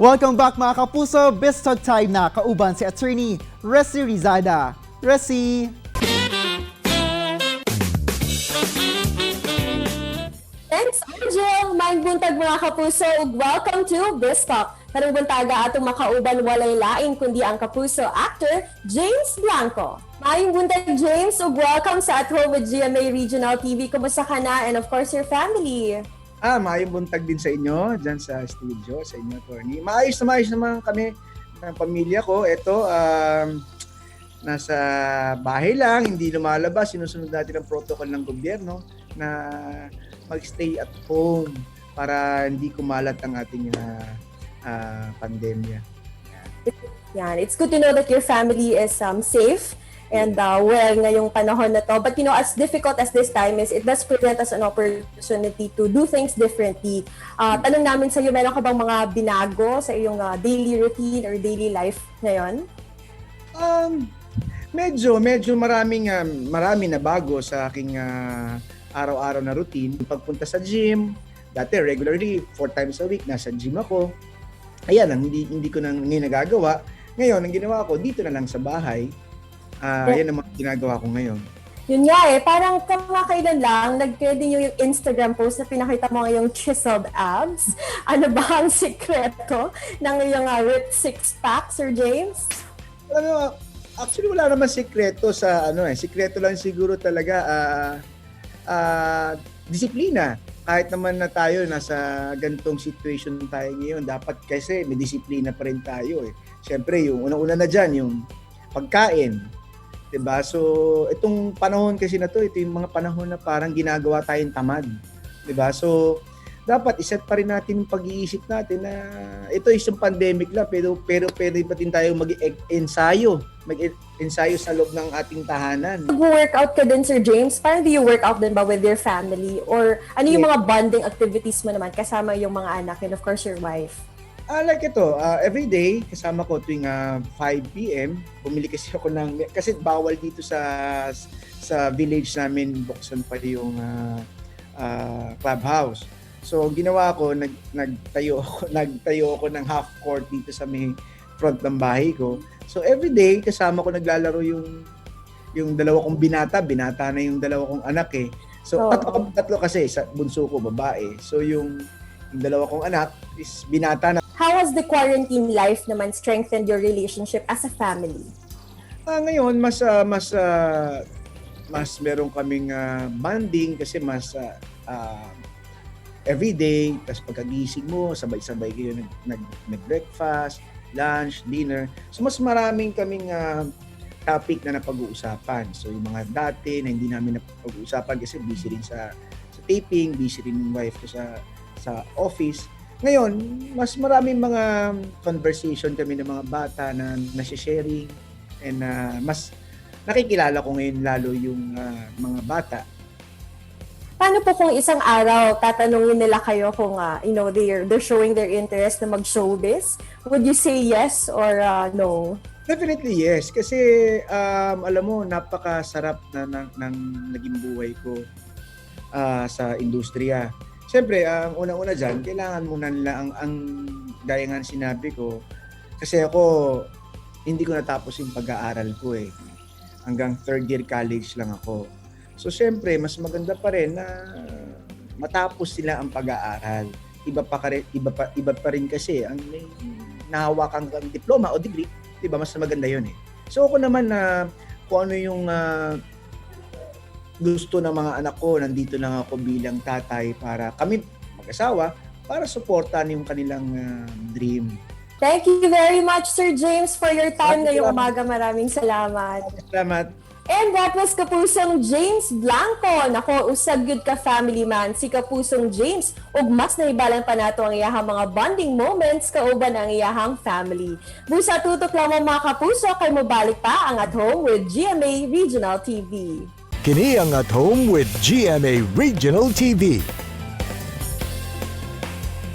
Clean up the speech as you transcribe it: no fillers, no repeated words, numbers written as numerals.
Welcome back mga kapuso! Best Talk Time na kauban si Attorney Resi Rizada. Resi! Thanks, Angel! Maayong buntag mga kapuso ug welcome to Best Talk. Karong buntaga atong makauban walay lain kundi ang kapuso actor James Blanco. Maayong buntag James ug welcome sa At Home with GMA Regional TV. Kumusta ka na and of course your family? Maayong buntag din sa inyo dyan sa studio, sa inyo, attorney. Maayos naman kami ng pamilya ko. Ito, nasa bahay lang, hindi lumalabas. Sinusunod natin ang protocol ng gobyerno na mag-stay at home para hindi kumalat ang ating pandemya. Yan, it's good to know that your family is safe and well ngayong panahon na to. But you know, as difficult as this time is, it does present us an opportunity to do things differently. Tanong namin sa iyo, meron ka bang mga binago sa iyong daily routine or daily life ngayon? Medyo marami na bago sa aking araw-araw na routine. Pagpunta sa gym, dati regularly 4 times a week nasa gym ako. Ayan, hindi ko nang nagagawa. Ngayon, ang ginawa ko dito na lang sa bahay. Yan ang mga ginagawa ko ngayon. Yun nga parang kamakailan lang, nag-trending yung Instagram post na pinakita mo ngayong chiseled abs. Ano ba ang sikreto ng iyong ripped six-pack, Sir James? Actually, wala naman sikreto sa sikreto lang siguro talaga disiplina. Kahit naman na tayo nasa ganitong situation tayo ngayon, dapat kasi may disiplina pa rin tayo Siyempre, yung unang-una na dyan, yung pagkain. Diba? So, itong panahon kasi na to, ito yung mga panahon na parang ginagawa tayong tamad. Diba? So, dapat iset pa rin natin yung pag-iisip natin na ito isang pandemic lang, pero pwede pa din tayo mag-ensayo sa loob ng ating tahanan. Mag-workout ka din, Sir James? Paano do you work out din ba with your family? Or ano yung mga bonding activities mo naman kasama yung mga anak and of course your wife? Like ito, every day, kasama ko tuwing 5 p.m., bumili kasi ako kasi bawal dito sa village namin, buksan pa yung clubhouse. So, ginawa ko, nagtayo ako ng half court dito sa may front ng bahay ko. So, every day, kasama ko naglalaro yung dalawa kong binata na yung dalawa kong anak So, tatlo kasi, sa bunso ko, babae. So, yung dalawa kong anak is binata na. How has the quarantine life naman strengthened your relationship as a family? Ngayon, mas meron kaming bonding kasi mas everyday, tapos pagkagising mo, sabay-sabay kayo nag-breakfast, lunch, dinner. So, mas maraming kaming topic na napag-uusapan. So, yung mga dati na hindi namin napag-uusapan kasi busy rin sa taping, busy rin yung wife ko sa office. Ngayon, mas maraming mga conversation kami ng mga bata na nasi-sharing and mas nakikilala ko ngayon lalo yung mga bata. Paano po kung isang araw tatanungin nila kayo kung they're showing their interest na mag-showbiz? Would you say yes or no? Definitely yes. Kasi alam mo, napakasarap ng naging buhay ko sa industriya. Siyempre, ang unang-una dyan, kailangan muna nila ang gaya nga sinabi ko. Kasi ako, hindi ko natapos yung pag-aaral ko Hanggang 3rd year college lang ako. So, siyempre, mas maganda pa rin na matapos sila ang pag-aaral. Iba pa rin kasi ang may nahawakan kang diploma o degree, diba, mas maganda yun So, ako naman na kung ano yung gusto ng mga anak ko, nandito lang ako bilang tatay para kami mag-asawa, para supportan yung kanilang dream. Thank you very much, Sir James, for your time ngayong umaga. Maraming salamat. Salamat. And that was Kapusong James Blanco. Nako, usag good ka family man. Si Kapusong James, ug mas naibalan pa nato ang iyahang mga bonding moments kauban ang iyahang family. Busa tutok lang mga kapuso, kay mobalik pa ang At Home with GMA Regional TV. Kini ang At Home with GMA Regional TV.